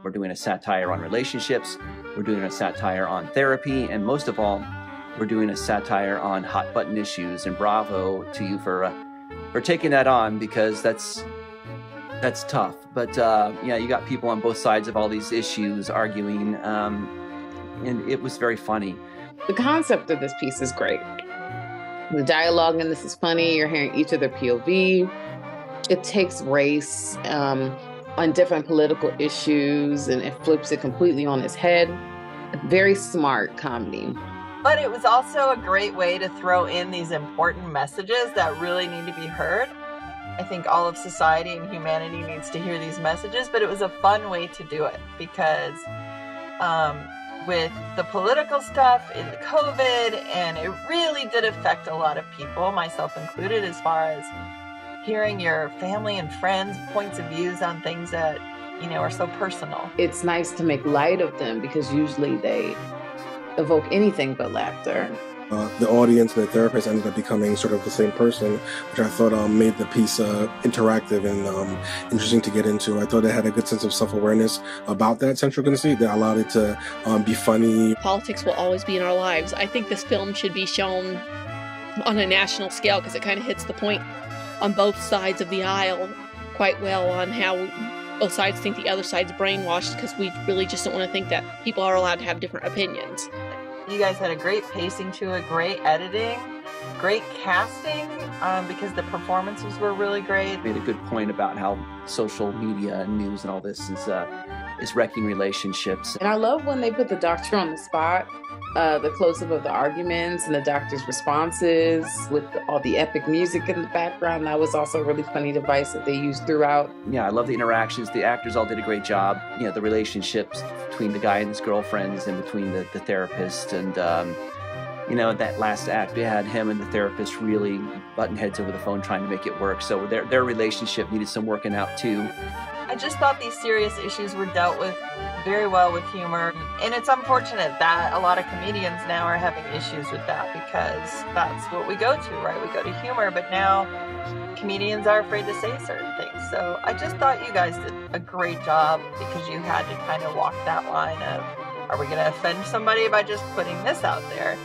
We're doing a satire on relationships, we're doing a satire on therapy, and most of all, we're doing a satire on hot button issues. And bravo to you for taking that on, because that's tough. But yeah, you got people on both sides of all these issues arguing, and it was very funny. The concept of this piece is great. The dialogue in this is funny. You're hearing each of their POV. It takes race on different political issues, and it flips it completely on its head. Very smart comedy. But it was also a great way to throw in these important messages that really need to be heard. I think all of society and humanity needs to hear these messages, but it was a fun way to do it because with the political stuff in the COVID, and it really did affect a lot of people, myself included, as far as hearing your family and friends' points of views on things that, you know, are so personal. It's nice to make light of them because usually they evoke anything but laughter. The audience and the therapist ended up becoming sort of the same person, which I thought made the piece interactive and interesting to get into. I thought it had a good sense of self-awareness about that central conceit that allowed it to be funny. Politics will always be in our lives. I think this film should be shown on a national scale because it kind of hits the point on both sides of the aisle quite well on how both sides think the other side's brainwashed, because we really just don't want to think that people are allowed to have different opinions. You guys had a great pacing to it, great editing, great casting, because the performances were really great. Made a good point about how social media and news and all this is wrecking relationships. And I love when they put the doctor on the spot, the close-up of the arguments and the doctor's responses with all the epic music in the background. That was also a really funny device that they used throughout. Yeah, I love the interactions. The actors all did a great job. You know, the relationships between the guy and his girlfriends and between the therapist. And, you know, that last act, we had him and the therapist really butting heads over the phone trying to make it work. So their relationship needed some working out too. I just thought these serious issues were dealt with very well with humor. And it's unfortunate that a lot of comedians now are having issues with that because that's what we go to, right? We go to humor, but now comedians are afraid to say certain things. So I just thought you guys did a great job because you had to kind of walk that line of, are we going to offend somebody by just putting this out there?